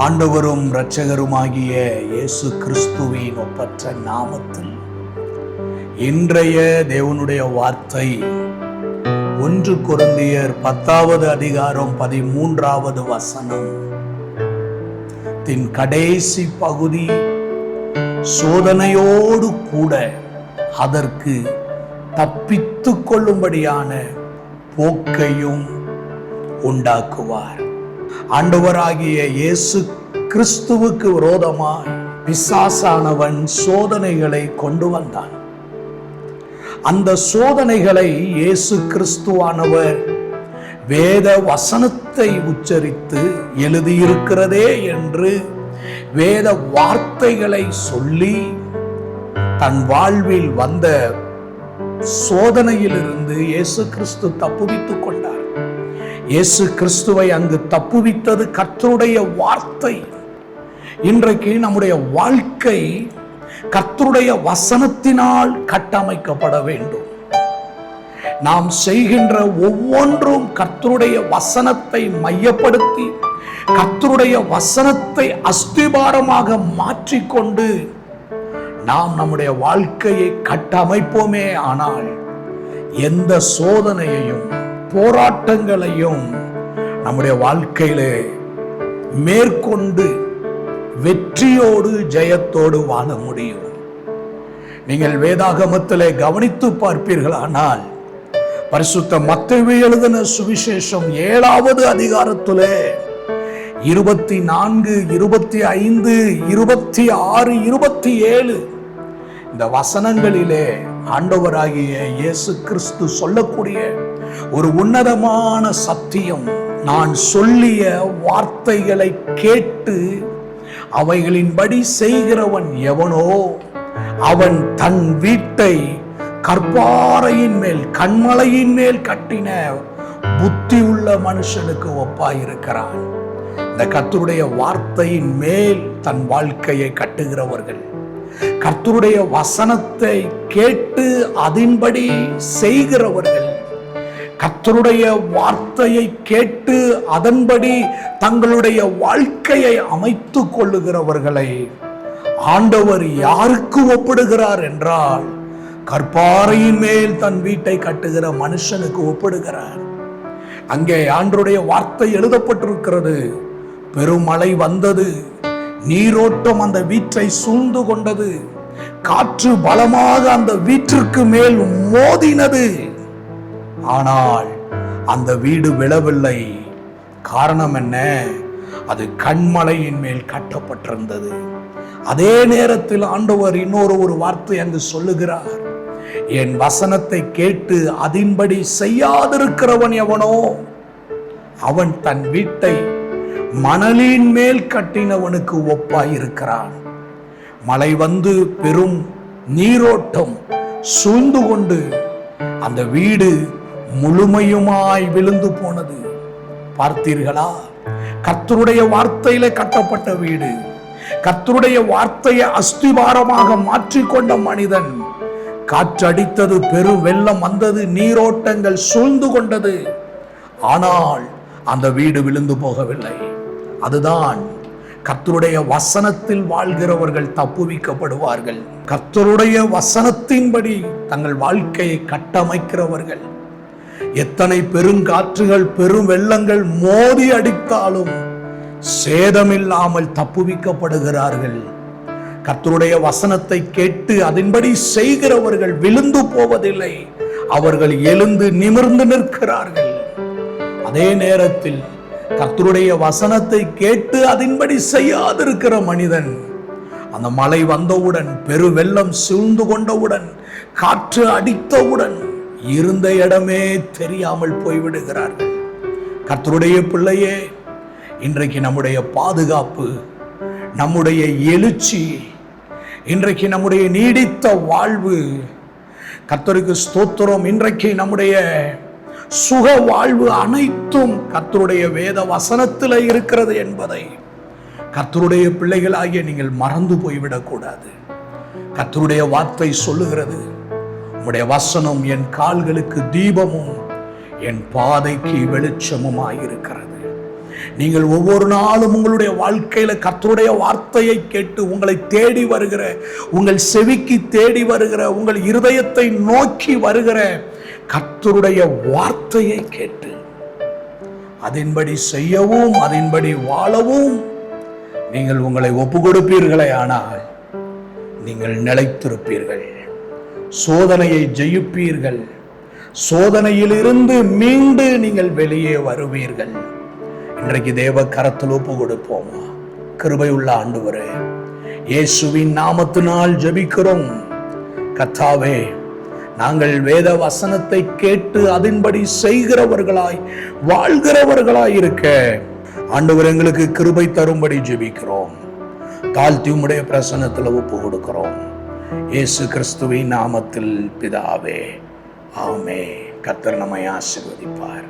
ஆண்டவரும் இரட்சகருமாகிய இயேசு கிறிஸ்துவின் ஒப்பற்ற நாமத்தில் இன்றைய தேவனுடைய வார்த்தை 1 கொரிந்தியர் 10வது அதிகாரம் 13வது வசனம் கடைசி பகுதி. சோதனையோடு கூட அதற்கு தப்பித்துக் கொள்ளும்படியான போக்கையும் உண்டாக்குவார். ஆண்டவராகிய இயேசு கிறிஸ்துவுக்கு விரோதமாய் பிசாசானவன் சோதனைகளை கொண்டு வந்தான். அந்த சோதனைகளை இயேசு கிறிஸ்துவானவர் வேத வசனத்தை உச்சரித்து எழுதியிருக்கிறதே என்று வேத வார்த்தைகளை சொல்லி தன் வாழ்வில் வந்த சோதனையிலிருந்து இயேசு கிறிஸ்து தப்புவித்துக் கொண்டார். இயேசு கிறிஸ்துவை அங்கு தப்புவித்தது கர்த்தருடைய வார்த்தை. இன்றைக்கு நம்முடைய வாழ்க்கை கர்த்தருடைய வசனத்தினால் கட்டமைக்கப்பட வேண்டும். நாம் செய்கின்ற ஒவ்வொன்றும் கர்த்தருடைய வசனத்தை மையப்படுத்தி கர்த்தருடைய வசனத்தை அஸ்திபாரமாக மாற்றிக்கொண்டு நாம் நம்முடைய வாழ்க்கையை கட்டமைப்போமே. ஆனால் எந்த சோதனையையும் போராட்டங்களையும் நம்முடைய வாழ்க்கையிலே மேற்கொண்டு வெற்றியோடு ஜெயத்தோடு வாழ முடியும். நீங்கள் வேதாகமத்திலே கவனித்து பார்ப்பீர்களானால் பரிசுத்த மத்தேயு எழுதின சுவிசேஷம் 7வது அதிகாரத்திலே 24, 25, 26, 27 இந்த வசனங்களிலே ஆண்டவராகிய இயேசு கிறிஸ்து சொல்லக்கூடிய ஒரு உன்னதமான சத்தியம். நான் சொல்லிய வார்த்தைகளை கேட்டு அவைகளின்படி செய்கிறவன் எவனோ அவன் தன் வீட்டை கற்பாறையின் மேல் கண்மலையின் மேல் கட்டின புத்தி உள்ள மனுஷனுக்கு ஒப்பாயிருக்கிறான். இந்த கர்த்தருடைய வார்த்தையின் மேல் தன் வாழ்க்கையை கட்டுகிறவர்கள், கர்த்தருடைய வசனத்தை கேட்டு அதன்படி செய்கிறவர்கள், கர்த்தருடைய வார்த்தையை கேட்டு அதன்படி தங்களுடைய வாழ்க்கையை அமைத்துக் கொள்ளுகிறவர்களை ஆண்டவர் யாருக்கு ஒப்பிடுகிறார் என்றால் கற்பாறையின் மேல் தன் வீட்டை கட்டுகிற மனுஷனுக்கு ஒப்பிடுகிறார். அங்கே ஆண்டவருடைய வார்த்தை எழுதப்பட்டிருக்கிறது. பெருமழை வந்தது, நீரோட்டம் அந்த வீட்டை சூழ்ந்து கொண்டது, காற்று பலமாக அந்த வீட்டிற்கு மேல் மோதினது. ஆனால் அந்த வீடு விழவில்லை. காரணம் என்ன? அது கண்மலையின் மேல் கட்டப்பட்டிருந்தது. அதே நேரத்தில் ஆண்டவர் இன்னொரு வார்த்தை அங்கு சொல்லுகிறார். என் வசனத்தை கேட்டு அதன்படி செய்யாதிருக்கிறவன் எவனோ அவன் தன் வீட்டை மணலின் மேல் கட்டினவனுக்கு ஒப்பாயிருக்கிறான். மழை வந்து பெரும் நீரோட்டம் சூழ்ந்து கொண்டு அந்த வீடு முழுமையுமாய் விழுந்து போனது. பார்த்தீர்களா? கர்த்தருடைய வார்த்தையில கட்டப்பட்ட வீடு, கர்த்தருடைய வார்த்தையை அஸ்திபாரமாக மாற்றிக்கொண்ட மனிதன். காற்றடித்தது, பெரு வெள்ளம் வந்தது, நீரோட்டங்கள் சூழ்ந்து கொண்டது. ஆனால் அந்த வீடு விழுந்து போகவில்லை. அதுதான் கர்த்தருடைய வசனத்தில் வாழ்கிறவர்கள் தப்புவிக்கப்படுவார்கள். கர்த்தருடைய வசனத்தின்படி தங்கள் வாழ்க்கையை கட்டமைக்கிறவர்கள் எத்தனை பெருங்காற்றுகள் பெரும் வெள்ளங்கள் மோதி அடித்தாலும் சேதமில்லாமல் தப்புவிக்கப்படுகிறார்கள். கர்த்தருடைய வசனத்தை கேட்டு அதன்படி செய்கிறவர்கள் விழுந்து போவதில்லை, அவர்கள் எழுந்து நிமிர்ந்து நிற்கிறார்கள். அதே நேரத்தில் கர்த்தருடைய வசனத்தை கேட்டு அதன்படி செய்யாதிருக்கிற மனிதன், அந்த மழை வந்தவுடன், பெரு வெள்ளம் சூழ்ந்து கொண்டவுடன், காற்று அடித்தவுடன் இருந்த இடமே தெரியாமல் போய்விடுகிறார்கள். கர்த்தருடைய பிள்ளையே, இன்றைக்கு நம்முடைய பாதுகாப்பு, நம்முடைய எழுச்சி, இன்றைக்கு நம்முடைய நீடித்த வாழ்வு, கர்த்தருக்கு ஸ்தோத்திரம், இன்றைக்கு நம்முடைய சுக வாழ்வு அனைத்தும் கர்த்தருடைய வேத வசனத்தில் இருக்கிறது என்பதை கர்த்தருடைய பிள்ளைகளாகிய நீங்கள் மறந்து போய்விடக்கூடாது. கர்த்தருடைய வார்த்தை சொல்லுகிறது, உம்முடைய வசனம் என் கால்களுக்கு தீபமும் என் பாதைக்கு வெளிச்சமுமாயிருக்கிறது. நீங்கள் ஒவ்வொரு நாளும் உங்களுடைய வாழ்க்கையில கர்த்தருடைய வார்த்தையை கேட்டு உங்களை தேடி வருகிற, உங்கள் செவிக்கு தேடி வருகிற, உங்கள் இருதயத்தை நோக்கி வருகிற கர்த்தருடைய வார்த்தையை கேட்டு அதன்படி செய்யவும் அதன்படி வாழவும் நீங்கள் உங்களை ஒப்பு கொடுப்பீர்களே ஆனால் நீங்கள் நிலைத்திருப்பீர்கள், சோதனையை ஜெயிப்பீர்கள், சோதனையில் இருந்து மீண்டு நீங்கள் வெளியே வருவீர்கள். இன்றைக்கு தேவ கரத்தில் ஒப்பு கொடுப்போமா? கிருபையுள்ள ஆண்டவரே, இயேசுவின் நாமத்தினால் ஜெபிக்கிறோம். கர்த்தாவே, நாங்கள் வேத வசனத்தை கேட்டு அதன்படி செய்கிறவர்களாய் வாழ்கிறவர்களாய் இருக்க ஆண்டவர் எங்களுக்கு கிருபை தரும்படி ஜெபிக்கிறோம். தாழ்த்தி உம்முடைய பிரசன்னத்தில் ஒப்பு கொடுக்கிறோம். இயேசு கிறிஸ்துவின் நாமத்தில் பிதாவே, ஆமென். கர்த்தர் நம்மை ஆசீர்வதிப்பார்.